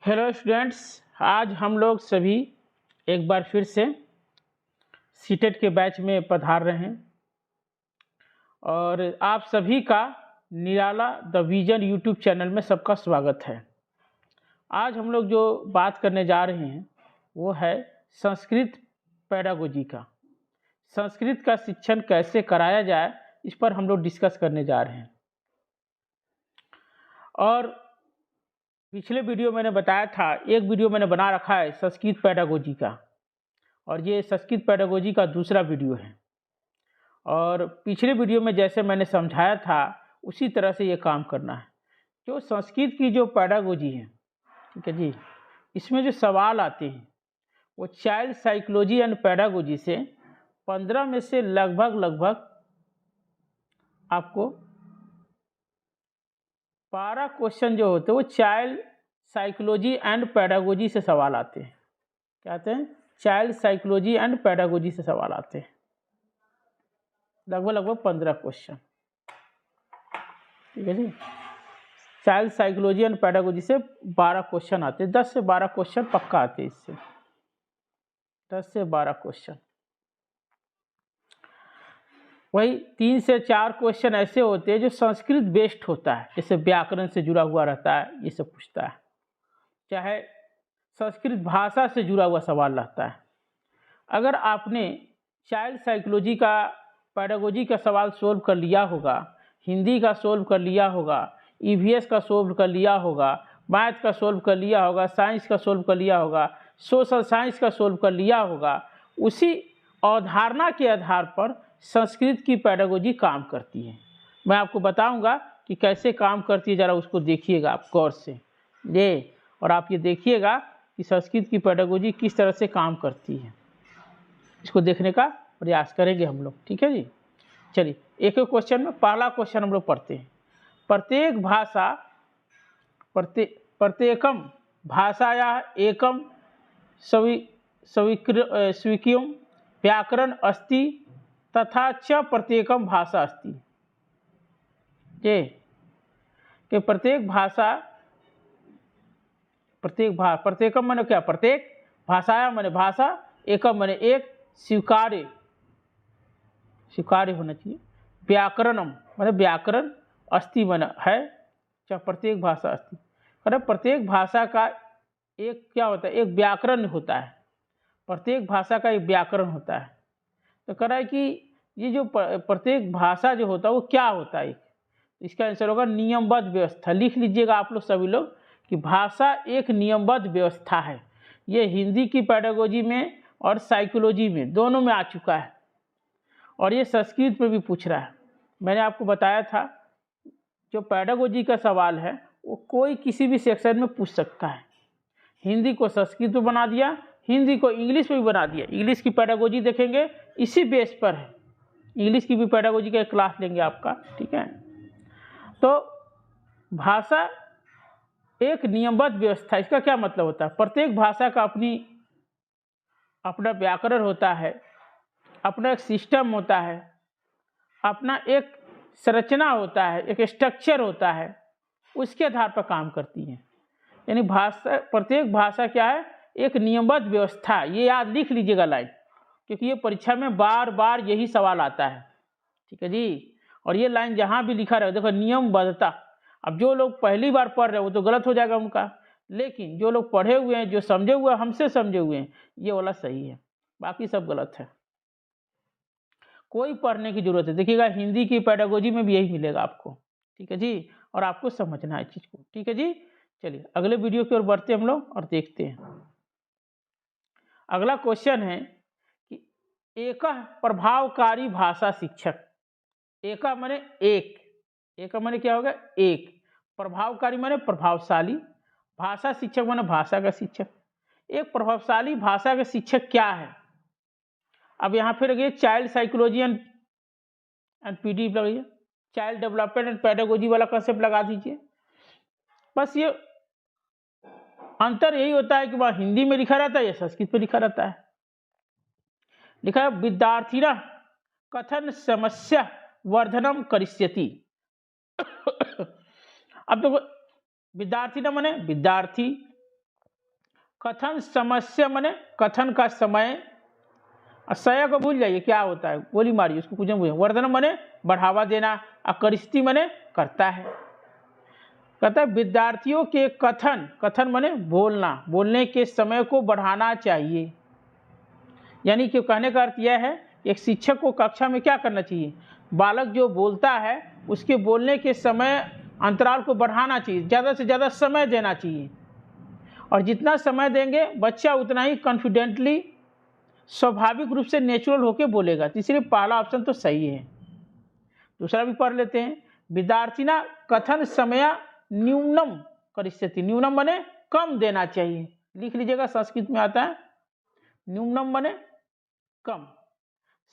Hello students, आज हम लोग सभी एक बार फिर से सीटेट के बैच में पधार रहे हैं और आप सभी का निराला द विजन यूट्यूब चैनल में सबका स्वागत है। आज हम लोग जो बात करने जा रहे हैं वो है संस्कृत पेडागोजी का। संस्कृत का शिक्षण कैसे कराया जाए, इस पर हम लोग डिस्कस करने जा रहे हैं। और पिछले वीडियो मैंने बताया था, एक वीडियो मैंने बना रखा है संस्कृत पेडागोजी का, और ये संस्कृत पेडागोजी का दूसरा वीडियो है। और पिछले वीडियो में जैसे मैंने समझाया था उसी तरह से ये काम करना है। जो संस्कृत की जो पेडागोजी है, ठीक है जी, इसमें जो सवाल आते हैं वो चाइल्ड साइकोलॉजी एंड पेडागोजी से 15 में से लगभग आपको 12 क्वेश्चन जो होते हैं वो चाइल्ड साइकोलॉजी एंड पेडागोजी से सवाल आते हैं। क्या आते हैं? चाइल्ड साइकोलॉजी एंड पेडागोजी से सवाल आते हैं, लगभग 15 क्वेश्चन। ठीक है जी, चाइल्ड साइकोलॉजी एंड पेडागोजी से 12 क्वेश्चन आते हैं। 10 से 12 क्वेश्चन पक्का आते हैं इससे, 10 से 12 क्वेश्चन। वही 3 से 4 क्वेश्चन ऐसे होते हैं जो संस्कृत बेस्ड होता है, जैसे व्याकरण से जुड़ा हुआ रहता है, ये सब पूछता है। चाहे संस्कृत भाषा से जुड़ा हुआ सवाल रहता है। अगर आपने चाइल्ड साइकोलॉजी का, पेडागोजी का सवाल सोल्व कर लिया होगा, हिंदी का सोल्व कर लिया होगा, ईवीएस का सोल्व कर लिया होगा, मैथ का सोल्व कर लिया होगा, साइंस का सोल्व कर लिया होगा, सोशल साइंस का सोल्व कर लिया होगा, उसी अवधारणा के आधार पर संस्कृत की पेडागोजी काम करती है। मैं आपको बताऊंगा कि कैसे काम करती है, ज़रा उसको देखिएगा आप गौर से ये, और आप ये देखिएगा कि संस्कृत की पेडागोजी किस तरह से काम करती है। इसको देखने का प्रयास करेंगे हम लोग। ठीक है जी, चलिए एक एक क्वेश्चन में पहला क्वेश्चन हम लोग पढ़ते हैं। प्रत्येक भाषा प्रत्येकम भाषाया एकम स्वीकृतम व्याकरण अस्ति तथा च प्रत्येकम भाषा अस्ति। ये कि प्रत्येकम माने क्या? प्रत्येक, भाषाया माने भाषा, एकम माने एक, स्वीकार्य होना चाहिए, व्याकरणम माने व्याकरण, अस्ति माने है, चाहे प्रत्येक भाषा अस्ति। अरे प्रत्येक भाषा का एक क्या होता है? एक व्याकरण होता है। प्रत्येक भाषा का एक व्याकरण होता है। तो कह रहा है कि ये जो प्रत्येक भाषा जो होता है वो क्या होता है? इसका आंसर होगा नियमबद्ध व्यवस्था। लिख लीजिएगा आप लोग सभी लोग कि भाषा एक नियमबद्ध व्यवस्था है। ये हिंदी की पेडागोजी में और साइकोलॉजी में दोनों में आ चुका है, और ये संस्कृत में भी पूछ रहा है। मैंने आपको बताया था जो पेडागोजी का सवाल है वो कोई किसी भी सेक्शन में पूछ सकता है। हिंदी को संस्कृत में बना दिया, हिंदी को इंग्लिश में भी बना दिया। इंग्लिश की पेडागोजी देखेंगे, इसी बेस पर है। इंग्लिश की भी पेडागोजी का एक क्लास लेंगे आपका, ठीक है। तो भाषा एक नियमबद्ध व्यवस्था, इसका क्या मतलब होता है? प्रत्येक भाषा का अपना व्याकरण होता है, अपना एक सिस्टम होता है, अपना एक संरचना होता है, एक स्ट्रक्चर होता है, उसके आधार पर काम करती है। यानी प्रत्येक भाषा क्या है? एक नियमबद्ध व्यवस्था। ये याद लिख लीजिएगा लाइन, क्योंकि ये परीक्षा में बार बार यही सवाल आता है। ठीक है जी, और ये लाइन जहाँ भी लिखा रहे, देखो नियमबद्धता। अब जो लोग पहली बार पढ़ रहे हैं वो तो गलत हो जाएगा उनका, लेकिन जो लोग पढ़े हुए हैं, जो समझे हुए हैं, हमसे समझे हुए हैं, ये वाला सही है, बाकी सब गलत है। कोई पढ़ने की जरूरत है। देखिएगा हिंदी की पेडागोजी में भी यही मिलेगा आपको। ठीक है जी, और आपको समझना है चीज को। ठीक है जी, चलिए अगले वीडियो की ओर बढ़ते हम लोग और देखते हैं। अगला क्वेश्चन है कि एक प्रभावकारी भाषा शिक्षक। एक माने एक, एक माने क्या होगा? एक। प्रभावकारी माने प्रभावशाली, भाषा शिक्षक माने भाषा का शिक्षक। एक प्रभावशाली भाषा का शिक्षक क्या है? अब यहाँ फिर लगे चाइल्ड साइकोलॉजी एंड पीडी लगाइए, चाइल्ड डेवलपमेंट एंड पेडागोजी वाला कंसेप्ट लगा दीजिए। बस ये अंतर यही होता है कि वह हिंदी में लिखा रहता है या संस्कृत में लिखा रहता है। लिखा है विद्यार्थिना कथन समस्या वर्धनम करिष्यति। अब तो विद्यार्थी ना माने विद्यार्थी, कथन समस्या माने कथन का समय, सय को भूल जाइए क्या होता है, गोली मारिए उसको, कुछ नहीं। वर्धन माने बढ़ावा देना, अकरिष्टि माने करता है। कहता है विद्यार्थियों के कथन, कथन माने बोलना, बोलने के समय को बढ़ाना चाहिए। यानी कि कहने का अर्थ यह है एक शिक्षक को कक्षा में क्या करना चाहिए, बालक जो बोलता है उसके बोलने के समय अंतराल को बढ़ाना चाहिए, ज़्यादा से ज़्यादा समय देना चाहिए। और जितना समय देंगे बच्चा उतना ही कॉन्फिडेंटली, स्वाभाविक रूप से नेचुरल होकर बोलेगा। तो इसलिए पहला ऑप्शन तो सही है। दूसरा भी पढ़ लेते हैं। विद्यार्थिना कथन समय न्यूनम करिष्यति, न्यूनम माने कम देना चाहिए, लिख लीजिएगा, संस्कृत में आता है न्यूनम माने कम।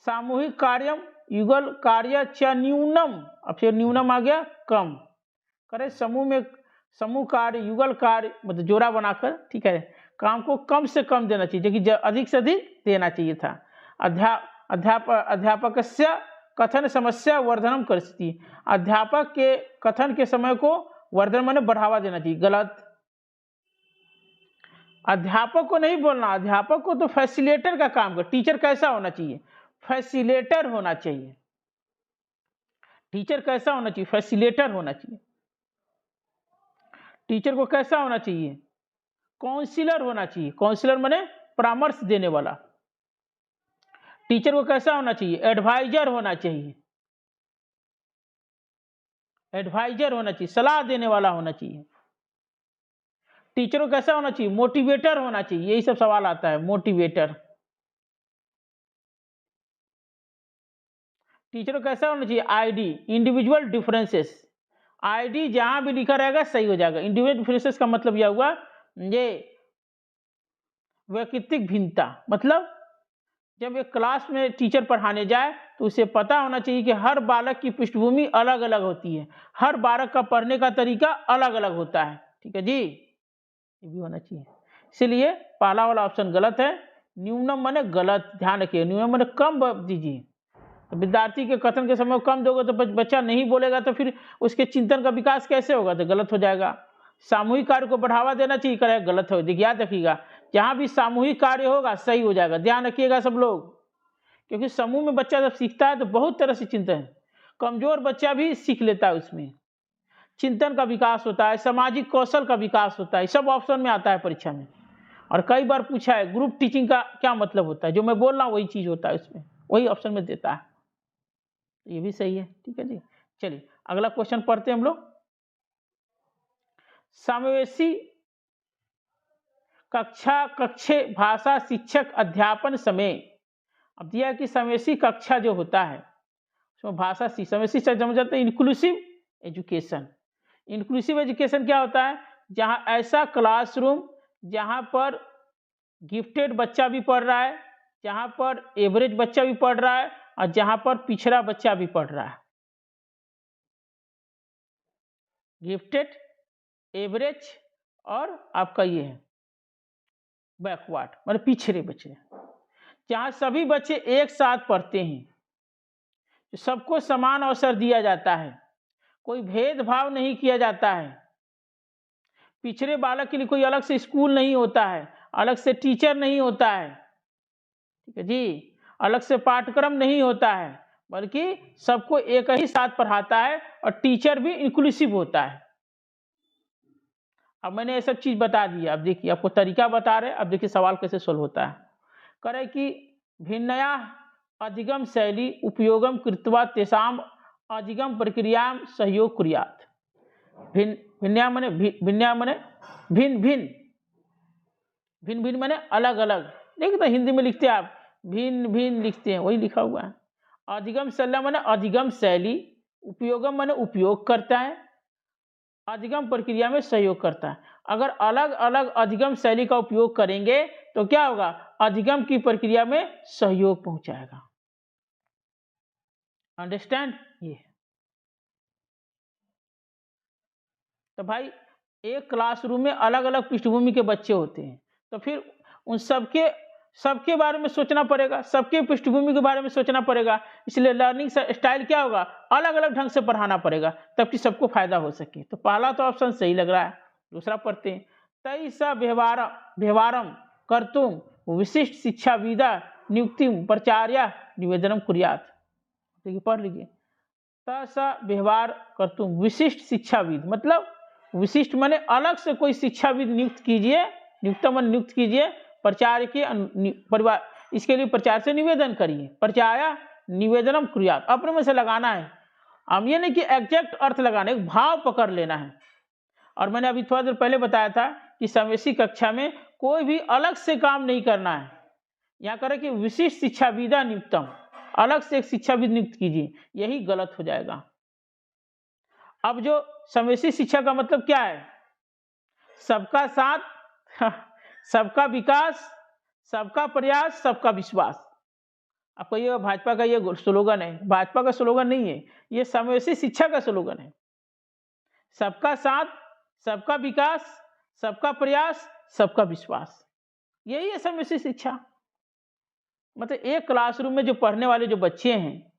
सामूहिक कार्यम युगल कार्य च न्यूनम, अब फिर न्यूनम आ गया कम। करे समूह में, समूह कार्य युगल कार्य मतलब जोड़ा बनाकर, ठीक है, काम को कम से कम देना चाहिए, जो कि अधिक से अधिक देना चाहिए था। अध्यापक से कथन समस्या वर्धनम करिष्यति, अध्यापक के कथन के समय को वर्धन माने बढ़ावा देना चाहिए, गलत। अध्यापक को नहीं बोलना, अध्यापक को तो फैसिलिटेटर का काम कर। टीचर कैसा होना चाहिए, फैसिलिटेटर होना चाहिए। टीचर कैसा होना चाहिए, फैसिलिटेटर होना चाहिए। टीचर को कैसा होना चाहिए, काउंसलर होना चाहिए। काउंसलर माने परामर्श देने वाला। टीचर को कैसा होना चाहिए, एडवाइजर होना चाहिए। एडवाइजर होना चाहिए, सलाह देने वाला होना चाहिए। टीचर को कैसा होना चाहिए, मोटिवेटर होना चाहिए। यही सब सवाल आता है, मोटिवेटर। टीचर को कैसा होना चाहिए, आईडी, इंडिविजुअल डिफरेंसेस। आईडी जहां भी लिखा रहेगा सही हो जाएगा। इंडिविजुअल डिफरेंसेस का मतलब यह हुआ ये व्यक्तित्व भिन्नता, मतलब जब एक क्लास में टीचर पढ़ाने जाए तो उसे पता होना चाहिए कि हर बालक की पृष्ठभूमि अलग अलग होती है, हर बालक का पढ़ने का तरीका अलग अलग होता है, ठीक है जी, ये भी होना चाहिए। इसलिए पहला वाला ऑप्शन गलत है। न्यूनम माने गलत, ध्यान रखिए, न्यूनम माने कम दीजिए। तो विद्यार्थी के कथन के समय कम दोगे तो बच्चा नहीं बोलेगा, तो फिर उसके चिंतन का विकास कैसे होगा, तो गलत हो जाएगा। सामूहिक कार्य को बढ़ावा देना चाहिए, करेगा, गलत हो। देखिए याद रखिएगा, जहां भी सामूहिक कार्य होगा सही हो जाएगा, ध्यान रखिएगा सब लोग। क्योंकि समूह में बच्चा जब सीखता है तो बहुत तरह से चिंतन, कमजोर बच्चा भी सीख लेता है, उसमें चिंतन का विकास होता है, सामाजिक कौशल का विकास होता है, सब ऑप्शन में आता है परीक्षा में। और कई बार पूछा है ग्रुप टीचिंग का क्या मतलब होता है, जो मैं बोल रहा हूँ वही चीज होता है उसमें, वही ऑप्शन में देता है। ये भी सही है, ठीक है जी। चलिए अगला क्वेश्चन पढ़ते हैं हम लोग। समावेशी कक्षा कक्षे भाषा शिक्षक अध्यापन समय। अब दिया कि समावेशी कक्षा जो होता है उसमें भाषा समावेशी समझ जाते हैं इंक्लूसिव एजुकेशन। इंक्लूसिव एजुकेशन क्या होता है, जहां ऐसा क्लासरूम जहां पर गिफ्टेड बच्चा भी पढ़ रहा है, जहां पर एवरेज बच्चा भी पढ़ रहा है, और जहां पर पिछड़ा बच्चा भी पढ़ रहा है। गिफ्टेड, एवरेज और आपका ये है बैकवर्ड, मतलब पिछड़े बच्चे, जहां सभी बच्चे एक साथ पढ़ते हैं, सबको समान अवसर दिया जाता है, कोई भेदभाव नहीं किया जाता है। पिछड़े बालक के लिए कोई अलग से स्कूल नहीं होता है, अलग से टीचर नहीं होता है, ठीक है जी, अलग से पाठ्यक्रम नहीं होता है, बल्कि सबको एक ही साथ पढ़ाता है, और टीचर भी इंक्लूसिव होता है। अब मैंने ये सब चीज बता दिया, अब देखिए आपको तरीका बता रहे, अब देखिए सवाल कैसे सोल्व होता है। करे कि भिन्नया अधिगम शैली उपयोगम कृत्वा तेषाम अधिगम प्रक्रिया सहयोग कुर्यात्। भिन्नया माने भिन्न भिन्न, भिन्न भिन्न माने अलग अलग, देखिए तो हिंदी में लिखते हैं आप भिन्न भिन्न लिखते हैं, वही लिखा हुआ है। अधिगम शैली माने अधिगम शैली, उपयोगम माने उपयोग करता है, अधिगम प्रक्रिया में सहयोग करता है। अगर अलग अलग अधिगम शैली का उपयोग करेंगे तो क्या होगा, अधिगम की प्रक्रिया में सहयोग पहुंचाएगा। अंडरस्टैंड ये। तो भाई एक क्लासरूम में अलग अलग पृष्ठभूमि के बच्चे होते हैं, तो फिर उन सबके बारे में सोचना पड़ेगा, सबके पृष्ठभूमि के बारे में सोचना पड़ेगा। इसलिए लर्निंग स्टाइल क्या होगा, अलग अलग ढंग से पढ़ाना पड़ेगा, तब कि सबको फायदा हो सके। तो पहला तो ऑप्शन सही लग रहा है। दूसरा पढ़ते हैं। तई स व्यवहारम कर्तुम विशिष्ट शिक्षाविदा नियुक्ति प्रचार्य निवेदनम कुर्यात्। देखिए पढ़ लीजिए, तसा व्यवहार कर्तुम विशिष्ट शिक्षाविद, मतलब विशिष्ट माने अलग से कोई शिक्षाविद नियुक्त कीजिए, नियुक्त कीजिए, प्रचार के परिवार, इसके लिए प्रचार से निवेदन करिए, प्रचार निवेदनम कुर्यात्, अपने में से लगाना है। हम ये नहीं कि एग्जैक्ट अर्थ लगाना है, भाव पकड़ लेना है। और मैंने अभी थोड़ा देर पहले बताया था कि समावेशी कक्षा में कोई भी अलग से काम नहीं करना है। यहाँ करें कि विशिष्ट शिक्षाविदा नियुक्तम, अलग से एक शिक्षाविद नियुक्त कीजिए, यही गलत हो जाएगा। अब जो समावेशी शिक्षा का मतलब क्या है? सबका साथ, सबका विकास, सबका प्रयास, सबका विश्वास। आपको ये भाजपा का ये स्लोगन है, भाजपा का स्लोगन नहीं है, ये समावेशी शिक्षा का स्लोगन है। सबका साथ, सबका विकास, सबका प्रयास, सबका विश्वास, यही है समावेशी शिक्षा। मतलब एक क्लासरूम में जो पढ़ने वाले जो बच्चे हैं,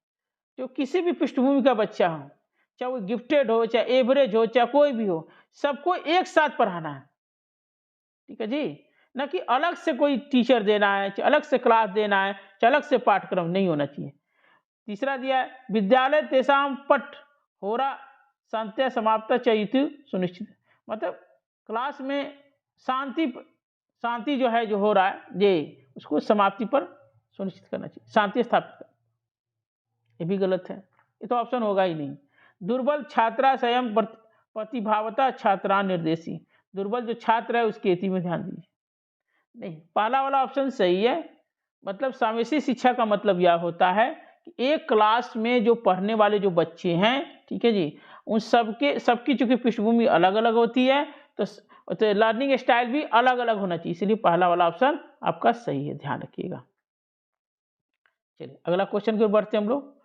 जो किसी भी पृष्ठभूमि का बच्चा हो, चाहे वो गिफ्टेड हो, चाहे एवरेज हो, चाहे कोई भी हो, सबको एक साथ पढ़ाना है। ठीक है जी, न कि अलग से कोई टीचर देना है, चाहे अलग से क्लास देना है, चाहे अलग से पाठ्यक्रम नहीं होना चाहिए। तीसरा दिया है, विद्यालय तेषाम पठ होरा शांत्या समाप्त चयितु सुनिश्चित, मतलब क्लास में शांति जो है, जो हो रहा है, ये उसको समाप्ति पर सुनिश्चित करना चाहिए, शांति स्थापित करना। ये भी गलत है, ये तो ऑप्शन होगा ही नहीं। दुर्बल छात्रा स्वयं प्रतिभावता छात्रा निर्देशी, दुर्बल जो छात्र है उसकी स्थिति में ध्यान दीजिए। नहीं, पहला वाला ऑप्शन सही है। मतलब समावेशी शिक्षा का मतलब यह होता है कि एक क्लास में जो पढ़ने वाले जो बच्चे हैं, ठीक है जी, उन सबकी चूंकि पृष्ठभूमि अलग अलग होती है, तो लर्निंग स्टाइल भी अलग अलग होना चाहिए, इसलिए पहला वाला ऑप्शन आपका सही है, ध्यान रखिएगा। चलिए अगला क्वेश्चन की ओर बढ़ते हैं हम लोग,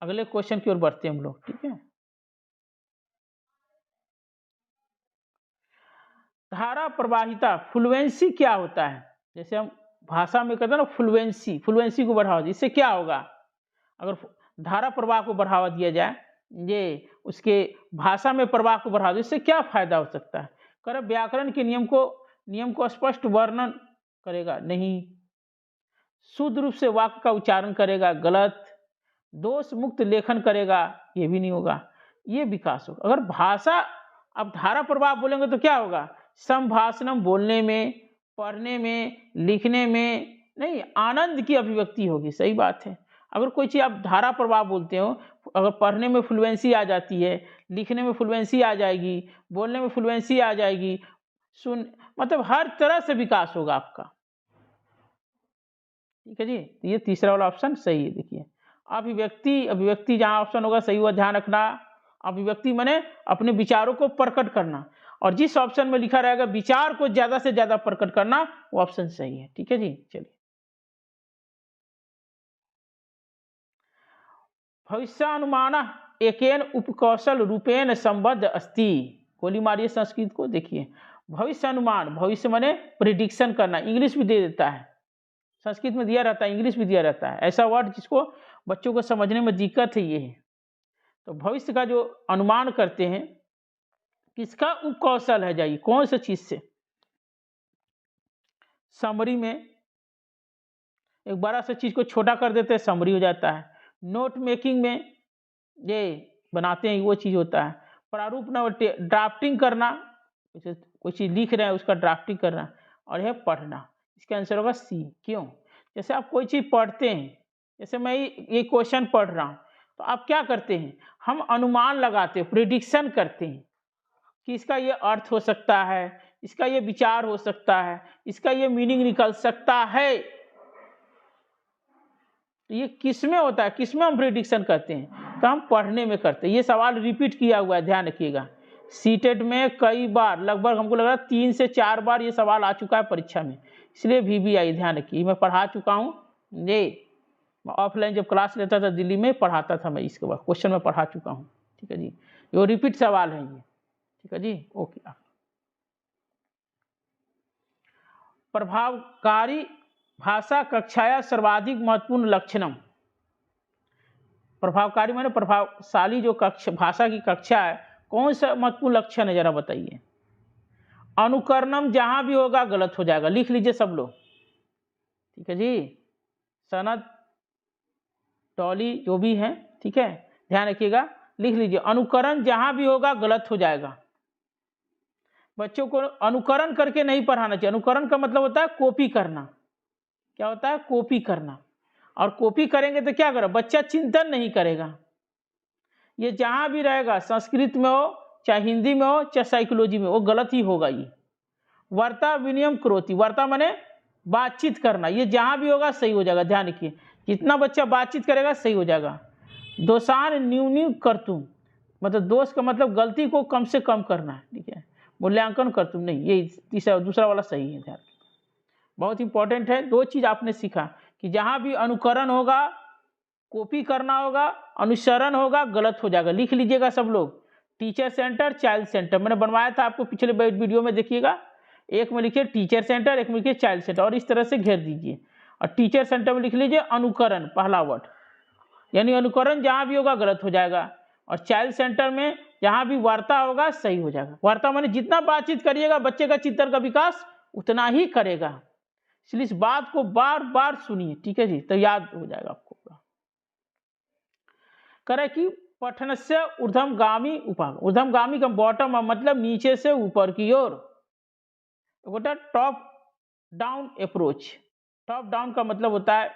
अगले क्वेश्चन की ओर बढ़ते हैं हम लोग। ठीक है, धारा प्रवाहिता, फ्लुएंसी क्या होता है? जैसे हम भाषा में कहते हैं ना, फ्लुएंसी को बढ़ावा दिया, इससे क्या होगा? अगर धारा प्रवाह को बढ़ावा दिया जाए, ये उसके भाषा में प्रवाह को बढ़ावा, इससे क्या फायदा हो सकता है? कर व्याकरण के नियम को स्पष्ट वर्णन करेगा, नहीं। शुद्ध रूप से वाक्य का उच्चारण करेगा, गलत। दोष मुक्त लेखन करेगा, ये भी नहीं होगा। ये विकास होगा अगर भाषा, अब धारा प्रवाह बोलेंगे तो क्या होगा? संभाषणम, बोलने में, पढ़ने में, लिखने में नहीं, आनंद की अभिव्यक्ति होगी। सही बात है। अगर कोई चीज़ आप धारा प्रवाह बोलते हो, अगर पढ़ने में फ्लुएंसी आ जाती है, लिखने में फ्लुएंसी आ जाएगी, बोलने में फ्लुएंसी आ जाएगी, मतलब हर तरह से विकास होगा आपका। ठीक है जी, तो ये तीसरा वाला ऑप्शन सही है। देखिए अभिव्यक्ति जहाँ ऑप्शन होगा सही हुआ, ध्यान रखना। अभिव्यक्ति माने अपने विचारों को प्रकट करना, और जिस ऑप्शन में लिखा रहेगा विचार को ज्यादा से ज्यादा प्रकट करना, वो ऑप्शन सही है। ठीक है जी, चलिए भविष्यानुमान एकेन उपकौशल रूपेण संबद्ध अस्ति। गोली मारिए संस्कृत को। देखिए भविष्य अनुमान, भविष्य माने प्रिडिक्शन करना, इंग्लिश भी दे देता है, संस्कृत में दिया रहता है, इंग्लिश भी दिया रहता है। ऐसा वर्ड जिसको बच्चों को समझने में दिक्कत है, ये है। तो भविष्य का जो अनुमान करते हैं, किसका उपकौशल है? जाइए कौन सा चीज से? समरी में एक बड़ा सा चीज को छोटा कर देते हैं, समरी हो जाता है। नोट मेकिंग में ये बनाते हैं, वो चीज होता है। प्रारूप न ड्राफ्टिंग करना, कोई चीज लिख रहे हैं उसका ड्राफ्टिंग करना। और यह पढ़ना, इसका आंसर होगा सी। क्यों? जैसे आप कोई चीज पढ़ते हैं, जैसे मैं ये क्वेश्चन पढ़ रहा हूँ, तो आप क्या करते हैं? हम अनुमान लगाते हैं, प्रिडिक्शन करते हैं कि इसका ये अर्थ हो सकता है, इसका ये विचार हो सकता है, इसका ये मीनिंग निकल सकता है। तो ये किस में होता है? किस में हम प्रिडिक्शन करते हैं? तो हम पढ़ने में करते हैं। ये सवाल रिपीट किया हुआ है, ध्यान रखिएगा। सीटेट में कई बार, लगभग हमको लग रहा है 3 से 4 बार ये सवाल आ चुका है परीक्षा में, इसलिए VBI ध्यान रखिए। मैं पढ़ा चुका हूँ, ये ऑफलाइन जब क्लास लेता था दिल्ली में पढ़ाता था मैं, इसके बाद क्वेश्चन में पढ़ा चुका हूँ। ठीक है जी, ये रिपीट सवाल है ये। ठीक है जी, ओके। प्रभावकारी भाषा कक्षाया सर्वाधिक महत्वपूर्ण लक्षणम। प्रभावकारी माने प्रभावशाली जो भाषा की कक्षा है, कौन सा महत्वपूर्ण लक्षण है, जरा बताइए। अनुकरणम जहां भी होगा गलत हो जाएगा, लिख लीजिए सब लोग, ठीक है जी। सनद, टॉली जो भी है, ठीक है, ध्यान रखिएगा, लिख लीजिए। अनुकरण जहां भी होगा गलत हो जाएगा। बच्चों को अनुकरण करके नहीं पढ़ाना चाहिए। अनुकरण का मतलब होता है कॉपी करना। क्या होता है? कॉपी करना। और कॉपी करेंगे तो क्या करेगा? बच्चा चिंतन नहीं करेगा। ये जहां भी रहेगा, संस्कृत में हो चाहे हिंदी में हो चाहे साइकोलॉजी में, वो गलत ही होगा। ये वार्ता विनिमय करोति, वार्ता माने बातचीत करना, ये जहां भी होगा सही हो जाएगा। ध्यान रखिए, जितना बच्चा बातचीत करेगा सही हो जाएगा। दोषान न्यूनी करतुम, मतलब दोष का मतलब गलती को कम से कम करना है, ठीक है। मूल्यांकन करतुम नहीं, ये तीसरा दूसरा वाला सही है। ध्यान, बहुत इंपॉर्टेंट है। दो चीज आपने सीखा कि जहां भी अनुकरण होगा, कॉपी करना होगा, अनुसरण होगा, गलत हो जाएगा। लिख लीजिएगा सब लोग। टीचर सेंटर, चाइल्ड सेंटर मैंने बनवाया था आपको पिछले वीडियो में, देखिएगा। एक में लिखिए टीचर सेंटर, एक में लिखिए चाइल्ड सेंटर, और इस तरह से घेर दीजिए। और टीचर सेंटर में लिख लीजिए अनुकरण, पहला वर्ड, यानी अनुकरण जहां भी होगा गलत हो जाएगा। और चाइल्ड सेंटर में जहां भी वार्ता होगा सही हो जाएगा। वार्ता माने जितना बातचीत करिएगा बच्चे का चिंतन का विकास उतना ही करेगा। इसलिए इस बात को बार बार सुनिए, ठीक है जी, तो याद हो जाएगा आपको। करे कि पठन से ऊर्ध्वगामी उपागम, ऊर्ध्वगामी का बॉटम मतलब नीचे से ऊपर की ओर, बेटा top down approach. Top down का मतलब होता है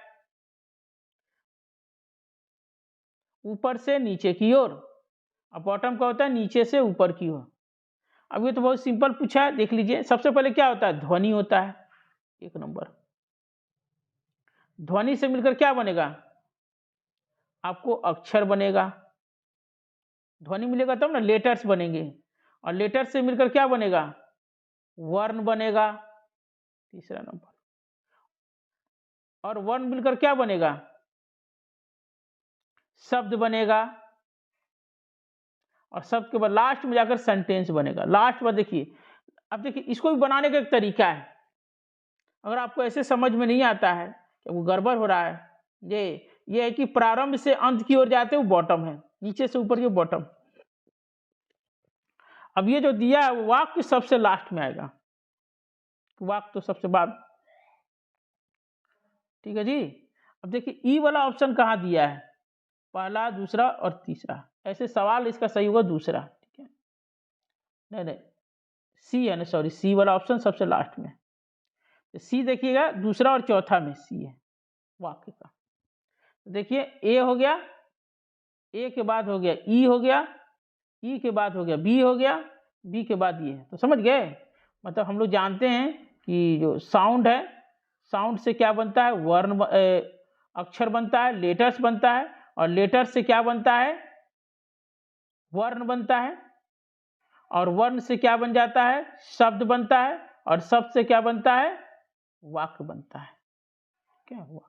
ऊपर से नीचे की ओर, और बॉटम का होता है नीचे से ऊपर की ओर। अब ये तो बहुत सिंपल पूछा है, देख लीजिए। सबसे पहले क्या होता है? ध्वनि होता है, एक नंबर। ध्वनि से मिलकर क्या बनेगा? आपको अक्षर बनेगा। ध्वनि मिलेगा तब ना लेटर्स बनेंगे, और लेटर्स से मिलकर क्या बनेगा? वर्ण बनेगा, तीसरा नंबर। और वर्ण मिलकर क्या बनेगा? शब्द बनेगा। और शब्द के बाद लास्ट में जाकर सेंटेंस बनेगा। लास्ट में देखिए, अब देखिए इसको भी बनाने का एक तरीका है। अगर आपको ऐसे समझ में नहीं आता है कि वो गड़बड़ हो रहा है, ये है कि प्रारंभ से अंत की ओर जाते वो बॉटम है, नीचे से ऊपर की बॉटम। अब ये जो दिया है वो वाक्य सबसे लास्ट में आएगा, वाक्य तो सबसे बाद, ठीक है जी। अब देखिए ई वाला ऑप्शन कहाँ दिया है? पहला, दूसरा और तीसरा। ऐसे सवाल इसका सही होगा दूसरा, ठीक है। नहीं सी है ना, सॉरी, सी वाला ऑप्शन सबसे लास्ट में। सी देखिएगा, दूसरा और चौथा में सी है वाक्य का। देखिए ए हो गया, ए के बाद हो गया ई हो गया, ई के बाद हो गया बी हो गया, बी के बाद ये है। तो समझ गए? मतलब हम लोग जानते हैं कि जो साउंड है, साउंड से क्या बनता है? वर्ण, अक्षर बनता है, लेटर्स बनता है, और लेटर्स से क्या बनता है? वर्ण बनता है, और वर्ण से क्या बन जाता है? शब्द बनता है, और शब्द से क्या बनता है? वाक्य बनता है। क्या हुआ?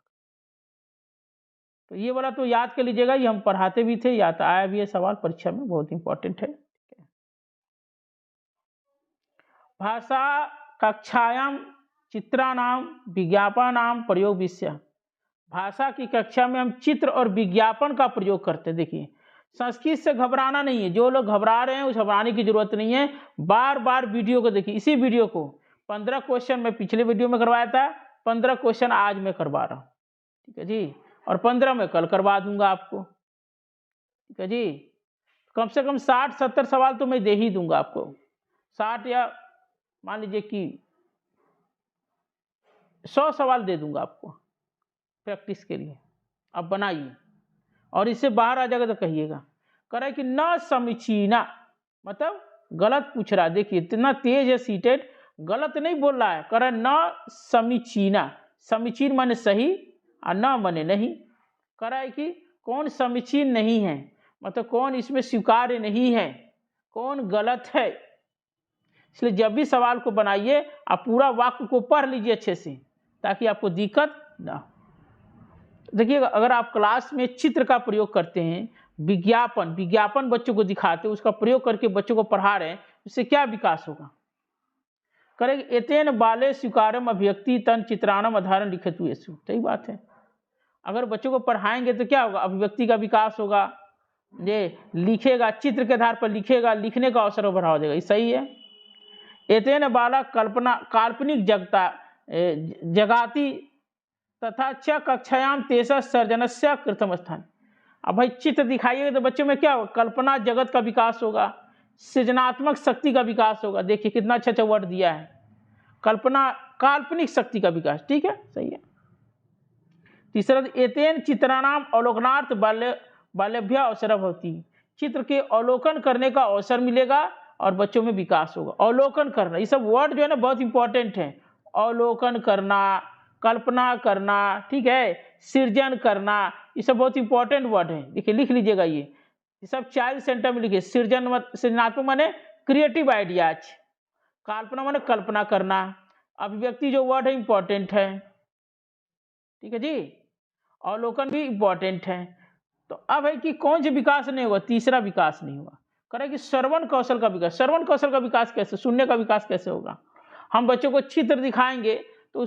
तो ये वाला तो याद कर लीजिएगा, ये हम पढ़ाते भी थे, याद आया भी है सवाल परीक्षा में, बहुत इंपॉर्टेंट है। भाषा कक्षायाम चित्राणाम विज्ञापनाम प्रयोग विषय। भाषा की कक्षा में हम चित्र और विज्ञापन का प्रयोग करते हैं। देखिए संस्कृत से घबराना नहीं है, जो लोग घबरा रहे हैं उस घबराने की जरूरत नहीं है। बार बार वीडियो को देखिए, इसी वीडियो को 15 क्वेश्चन मैं पिछले वीडियो में करवाया था, 15 क्वेश्चन आज मैं करवा रहा हूँ, ठीक है जी। और 15 मैं कल करवा दूंगा आपको, ठीक है जी। कम से कम 60-70 सवाल तो मैं दे ही दूंगा आपको, 60 या मान लीजिए कि 100 सवाल दे दूंगा आपको प्रैक्टिस के लिए। अब बनाइए, और इससे बाहर आ जाएगा तो कहिएगा। करे कि न समीचीना, मतलब गलत पूछ रहा है। देखिए इतना तेज है सीटेड, गलत नहीं बोल रहा है। करे न समीचीना, समीचीन माने सही और न माने नहीं। करे कि कौन समीचीन नहीं है, मतलब कौन इसमें स्वीकार्य नहीं है, कौन गलत है। इसलिए जब भी सवाल को बनाइए आप पूरा वाक्य को पढ़ लीजिए अच्छे से, ताकि आपको दिक्कत ना हो। देखिए अगर आप क्लास में चित्र का प्रयोग करते हैं, विज्ञापन बच्चों को दिखाते हैं, उसका प्रयोग करके बच्चों को पढ़ा रहे हैं, उससे क्या विकास होगा? करेंगे एतेन बाले स्वीकारम अभिव्यक्ति तन चित्राणम आधारण लिखितु येषु। सही बात है। अगर बच्चों को पढ़ाएंगे तो क्या होगा? अभिव्यक्ति का विकास होगा, ये लिखेगा, चित्र के आधार पर लिखेगा, लिखने का अवसर बढ़ावा देगा। ये सही है। एतेन बालक कल्पना काल्पनिक जगाति तथा च कक्षायाम तेषा सर्जनस्य कृतम स्थान। अब भाई चित्र दिखाइएगा तो बच्चों में क्या होगा, कल्पना जगत का विकास होगा, सृजनात्मक शक्ति का विकास होगा। देखिए कितना अच्छा अच्छा वर्ड दिया है, कल्पना काल्पनिक शक्ति का विकास। ठीक है, सही है। तीसरा, एतेन चित्राणाम अवलोकनार्थ बाल्यभ्य अवसर भवति। चित्र के अवलोकन करने का अवसर मिलेगा और बच्चों में विकास होगा। अवलोकन करना, ये सब वर्ड जो है ना बहुत इंपॉर्टेंट है। अवलोकन करना, कल्पना करना, ठीक है, सृजन करना, ये सब बहुत इंपॉर्टेंट वर्ड है। देखिए लिख लीजिएगा, ये सब चाइल्ड सेंटर में लिखिए। सृजनात्मक माने क्रिएटिव आइडियाज, कल्पना माने कल्पना करना, अभिव्यक्ति जो वर्ड है इंपॉर्टेंट है। ठीक है जी, अवलोकन भी इंपॉर्टेंट है। तो अब है कि कौन सा विकास नहीं होगा, तीसरा विकास नहीं होगा। करें कि श्रवण कौशल का विकास। श्रवण कौशल का विकास कैसे, सुनने का विकास कैसे होगा। हम बच्चों को चित्र दिखाएंगे तो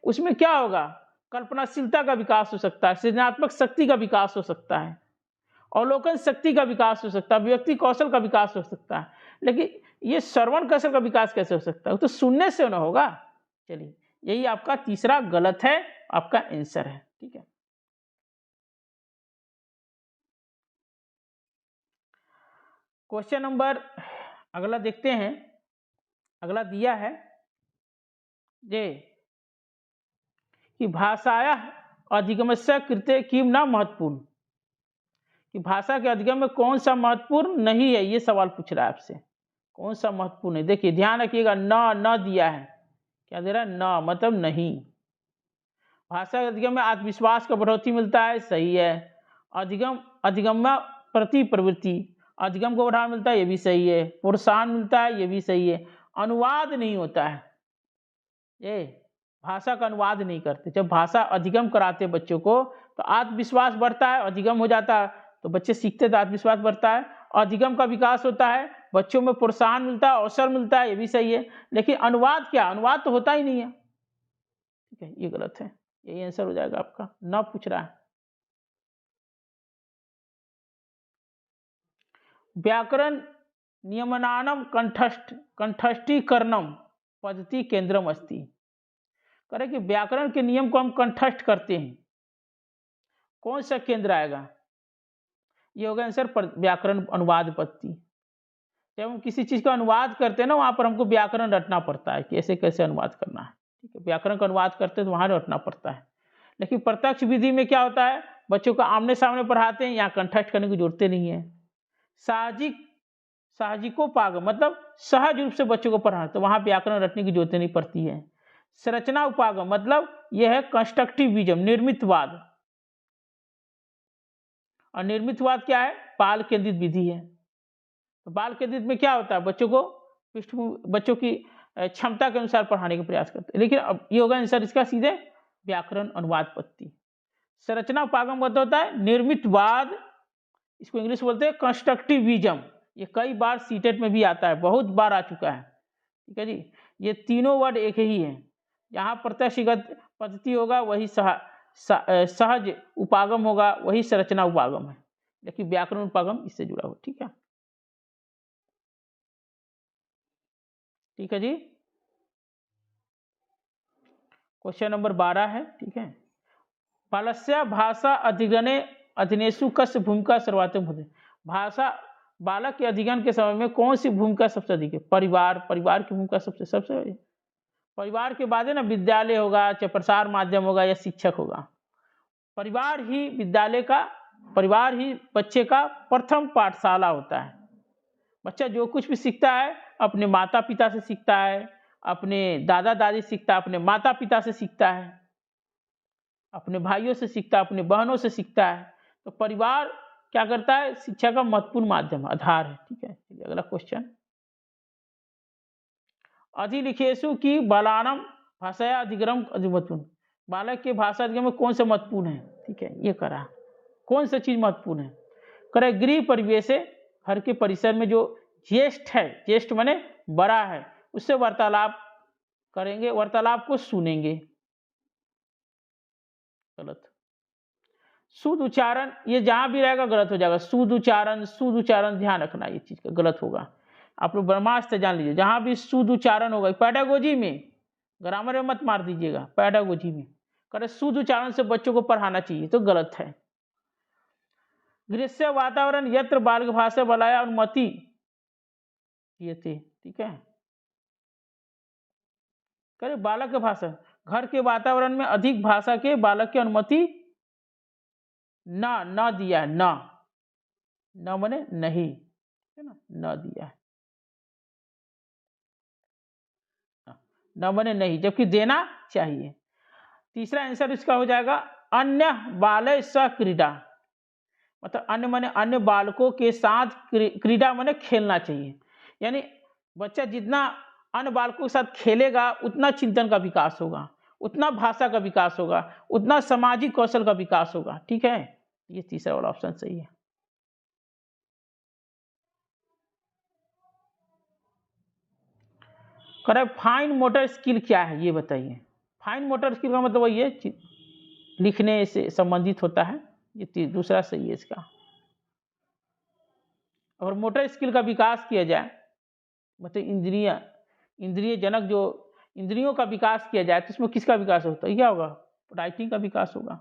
उसमें क्या होगा, कल्पनाशीलता का विकास हो सकता है, सृजनात्मक शक्ति का विकास हो सकता है, अवलोकन शक्ति का विकास हो सकता है, व्यक्ति कौशल का विकास हो सकता है। लेकिन ये श्रवण कौशल का विकास कैसे हो सकता है, तो सुनने से ना होगा। चलिए, यही आपका तीसरा गलत है, आपका आंसर है। ठीक है, क्वेश्चन नंबर अगला देखते हैं। अगला दिया है ये कि भाषाया अधिगमस्य कृते किम न महत्वपूर्ण, कि भाषा के अधिगम में कौन सा महत्वपूर्ण नहीं है, ये सवाल पूछ रहा है आपसे। कौन सा महत्वपूर्ण है, देखिए ध्यान रखिएगा, न दिया है, क्या दे रहा है, न मतलब नहीं। भाषा के अधिगम में आत्मविश्वास का बढ़ोतरी मिलता है, सही है। अधिगम में प्रति प्रवृत्ति, अधिगम को बढ़ावा मिलता है, ये भी सही है। प्रोत्साहन मिलता है, ये भी सही है। अनुवाद नहीं होता है, ये भाषा का अनुवाद नहीं करते। जब भाषा अधिगम कराते बच्चों को तो आत्मविश्वास बढ़ता है, अधिगम हो जाता है तो बच्चे सीखते तो आत्मविश्वास बढ़ता है, अधिगम का विकास होता है, बच्चों में प्रोत्साहन मिलता है, अवसर मिलता है, ये भी सही है। लेकिन अनुवाद क्या, अनुवाद तो होता ही नहीं है। ठीक है, ये गलत है, यही आंसर हो जाएगा आपका, न पूछ रहा है। व्याकरण नियमनानम कंठस्थीकरणम पद्धति केंद्रम अस्ति। करें कि व्याकरण के नियम को हम कंठस्थ करते हैं, कौन सा केंद्र आएगा, ये होगा आंसर व्याकरण अनुवाद पद्धति। जब हम किसी चीज का अनुवाद करते हैं ना, वहां पर हमको व्याकरण रटना पड़ता है कि ऐसे कैसे अनुवाद करना है। ठीक है, व्याकरण का अनुवाद करते हैं तो वहां रटना पड़ता है। लेकिन प्रत्यक्ष विधि में क्या होता है, बच्चों को आमने सामने पढ़ाते हैं, यहाँ कंठस्थ करने की जरूरत नहीं है। साहजिकोपागम मतलब सहज रूप से बच्चों को पढ़ाना, तो वहां व्याकरण रटने की जरूरत नहीं पड़ती है। संरचना उपागम मतलब यह है कंस्ट्रक्टिविज्म, निर्मितवाद। और निर्मितवाद क्या है, बाल केंद्रित विधि है। तो बाल केंद्रित में क्या होता है, बच्चों को बच्चों की क्षमता के अनुसार पढ़ाने का प्रयास करते हैं। लेकिन अब ये होगा आंसर इसका सीधे व्याकरण अनुवाद पद्धति। संरचना उपागम मतलब होता है निर्मितवाद, इसको इंग्लिश बोलते हैं कंस्ट्रक्टिविज्म। ये कई बार सीटेट में भी आता है, बहुत बार आ चुका है। ठीक है जी, ये तीनों वर्ड एक ही है। जहाँ प्रत्यक्षगत पद्धति होगा वही सहज उपागम होगा, वही संरचना उपागम है। लेकिन व्याकरण उपागम इससे जुड़ा हो। ठीक है, ठीक है जी। क्वेश्चन नंबर 12 है। ठीक है, बालस्य भाषा अधिगणे अधीनेषु कस्य भूमिका सर्वाधिक होती है। भाषा बालक के अधिगम के समय में कौन सी भूमिका सबसे अधिक है, परिवार की भूमिका सबसे परिवार के बाद है ना विद्यालय होगा, चाहे प्रसार माध्यम होगा या शिक्षक होगा। परिवार ही बच्चे का प्रथम पाठशाला होता है। बच्चा जो कुछ भी सीखता है अपने माता पिता से सीखता है, अपने दादा दादी सीखता है, अपने माता पिता से सीखता है, अपने भाइयों से सीखता है, अपने बहनों से सीखता है। तो परिवार क्या करता है, शिक्षा का महत्वपूर्ण माध्यम, आधार है। ठीक है, अगला क्वेश्चन, अधिलिखेशु की बालानम भाषाया अधिगम महत्वपूर्ण। बालक के भाषा अधिगम में कौन सा महत्वपूर्ण है। ठीक है, ये करा, कौन सा चीज महत्वपूर्ण है, करे गृह परिवेश, घर के परिसर में जो ज्येष्ठ है, ज्येष्ठ माने बड़ा है, उससे वार्तालाप करेंगे, वार्तालाप को सुनेंगे। गलत। शुद्ध उच्चारण, ये जहां भी रहेगा गलत हो जाएगा। शुद्ध उच्चारण ध्यान रखना, ये चीज का गलत होगा। आप लोग ब्रह्मास्त्र जान लीजिए, जहाँ भी शुद्ध उच्चारण होगा, पैडागोजी में, ग्रामर में मत मार दीजिएगा, पैडागोजी में करे शुद्ध उच्चारण से बच्चों को पढ़ाना चाहिए, तो गलत है। ग्रीष्य वातावरण यत्र बालक भाषा बलाया अनुमति ये थे, ठीक है। करे बालक के भाषा, घर के वातावरण में अधिक भाषा के बालक की अनुमति न दिया, न माने नहीं, है ना, न दिया है, न माने नहीं, जबकि देना चाहिए। तीसरा आंसर इसका हो जाएगा अन्य बालय स क्रीडा, मतलब अन्य माने अन्य बालकों के साथ क्रीडा माने खेलना चाहिए। यानी बच्चा जितना अन्य बालकों के साथ खेलेगा उतना चिंतन का विकास होगा, उतना भाषा का विकास होगा, उतना सामाजिक कौशल का विकास होगा, ठीक है। ये तीसरा वाला ऑप्शन सही है। करेक्ट। फाइन मोटर स्किल क्या है ये बताइए। फाइन मोटर स्किल का मतलब वही है, लिखने से संबंधित होता है, ये दूसरा सही है इसका। और मोटर स्किल का विकास किया जाए, मतलब इंद्रिय जनक जो इंद्रियों का विकास किया जाए, तो इसमें किसका विकास होता है, क्या होगा, राइटिंग का विकास होगा।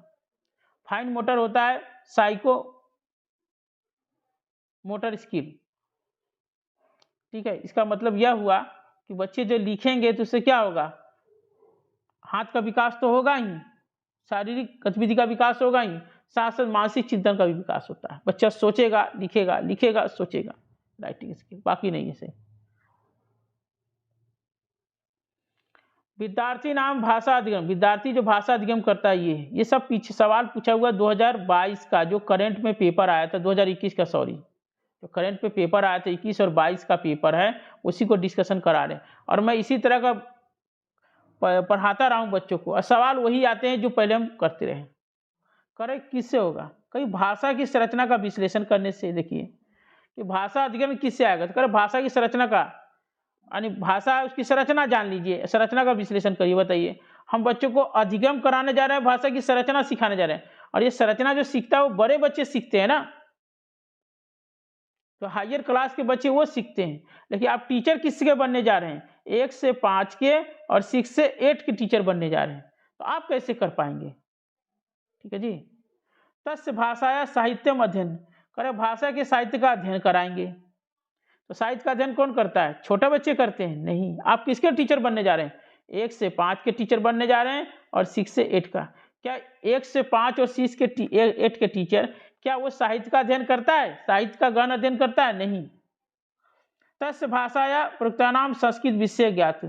फाइन मोटर होता है साइको मोटर स्किल, ठीक है। इसका मतलब यह हुआ कि बच्चे जो लिखेंगे तो उससे क्या होगा, हाथ का विकास तो होगा ही, शारीरिक गतिविधि का विकास होगा ही, साथ साथ मानसिक चिंतन का भी विकास होता है। बच्चा सोचेगा, लिखेगा, लिखेगा, सोचेगा, राइटिंग स्किल, बाकी नहीं है सही। विद्यार्थी नाम भाषा अधिगम, विद्यार्थी जो भाषा अधिगम करता है, ये सब पीछे सवाल पूछा हुआ 2022 का, जो करंट में पेपर आया था 2021 का, सॉरी, जो करंट में पेपर आया था 21 और 22 का पेपर है, उसी को डिस्कशन करा रहे हैं। और मैं इसी तरह का पढ़ाता रहा हूँ बच्चों को, और सवाल वही आते हैं जो पहले हम करते रहे। करेक्ट किससे होगा, कई भाषा की संरचना का विश्लेषण करने से। देखिए कि भाषा अधिगम किससे आएगा, तो करे भाषा की संरचना का, यानी भाषा उसकी संरचना जान लीजिए, संरचना का विश्लेषण करिए। बताइए, हम बच्चों को अधिगम कराने जा रहे हैं, भाषा की संरचना सिखाने जा रहे हैं, और ये संरचना जो सीखता है वो बड़े बच्चे सीखते हैं ना, तो हायर क्लास के बच्चे वो सीखते हैं। लेकिन आप टीचर किसके बनने जा रहे हैं, 1 से 5 के और 6 से 8 के टीचर बनने जा रहे हैं, तो आप कैसे कर पाएंगे, ठीक है जी। तस्य भाषाया साहित्यम अध्ययन, करे भाषा के साहित्य का अध्ययन कराएंगे। तो साहित्य का अध्ययन कौन करता है, छोटे बच्चे करते हैं, नहीं। आप किसके टीचर बनने जा रहे हैं, 1 से 5 के टीचर बनने जा रहे हैं, और 6 से 8 का। क्या 1 से 5 और 6 के 8 के टीचर, क्या वो साहित्य का अध्ययन करता है, साहित्य का गहन अध्ययन करता है, नहीं। तस्य भाषाया प्रयुक्तानाम संस्कृत विषय ज्ञात,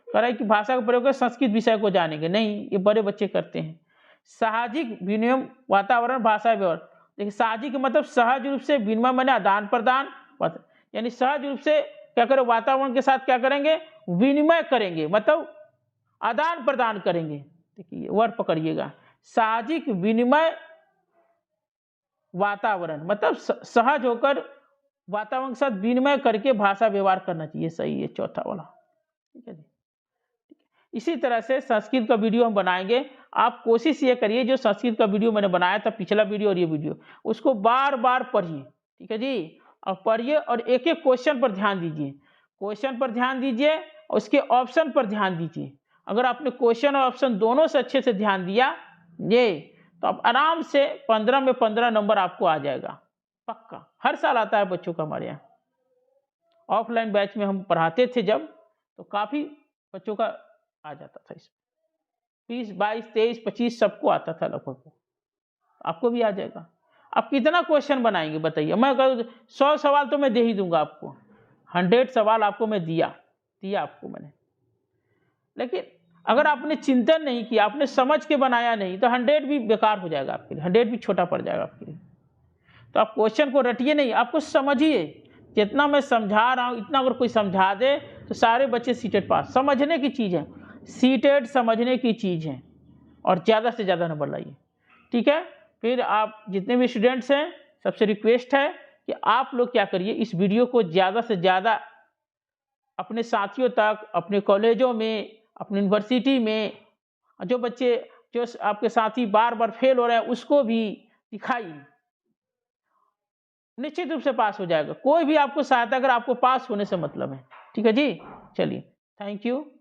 करे कि भाषा का प्रयोग कर संस्कृत विषय को जानेंगे, नहीं, ये बड़े बच्चे करते हैं। सामाजिक विनिमय वातावरण भाषा व्यवहार, देखिए सामाजिक मतलब सहज रूप से, विनिमय माने आदान प्रदान, यानी सहज रूप से क्या करें, वातावरण के साथ क्या करेंगे, विनिमय करेंगे, मतलब आदान प्रदान करेंगे। देखिए वर्ड पकड़िएगा, सामाजिक विनिमय वातावरण मतलब सहज होकर वातावरण के साथ विनिमय करके भाषा व्यवहार करना चाहिए, सही है चौथा वाला, ठीक है जी। इसी तरह से संस्कृत का वीडियो हम बनाएंगे, आप कोशिश ये करिए, जो संस्कृत का वीडियो मैंने बनाया था, पिछला वीडियो और ये वीडियो, उसको बार बार पढ़िए, ठीक है जी। और पढ़िए और एक एक क्वेश्चन पर ध्यान दीजिए, क्वेश्चन पर ध्यान दीजिए और उसके ऑप्शन पर ध्यान दीजिए। अगर आपने क्वेश्चन और ऑप्शन दोनों से अच्छे से ध्यान दिया ये, तो आप आराम से 15 में 15 नंबर आपको आ जाएगा, पक्का। हर साल आता है बच्चों का हमारे यहाँ, ऑफलाइन बैच में हम पढ़ाते थे जब, तो काफ़ी बच्चों का आ जाता था, इसमें 20, 22, 23, 25 सबको आता था लगभग, आपको भी आ जाएगा। आप कितना क्वेश्चन बनाएंगे बताइए, मैं अगर 100 सवाल तो मैं दे ही दूंगा आपको, 100 सवाल आपको मैं दिया आपको मैंने। लेकिन अगर आपने चिंतन नहीं किया, आपने समझ के बनाया नहीं, तो 100 भी बेकार हो जाएगा आपके लिए, 100 भी छोटा पड़ जाएगा आपके लिए। तो आप क्वेश्चन को रटिए नहीं, आपको समझिए, जितना मैं समझा रहा हूँ इतना अगर कोई समझा दे तो सारे बच्चे सीटेड पास। समझने की चीज़ है, सीटेड समझने की चीज़ है, और ज़्यादा से ज़्यादा नंबर लाइए, ठीक है। फिर आप जितने भी स्टूडेंट्स हैं, सबसे रिक्वेस्ट है कि आप लोग क्या करिए, इस वीडियो को ज़्यादा से ज़्यादा अपने साथियों तक, अपने कॉलेजों में, अपनी यूनिवर्सिटी में, जो बच्चे जो आपके साथी बार बार फेल हो रहे हैं उसको भी दिखाइए। निश्चित रूप से पास हो जाएगा। कोई भी आपको सहायता अगर आपको पास होने से मतलब है। ठीक है जी, चलिए, थैंक यू।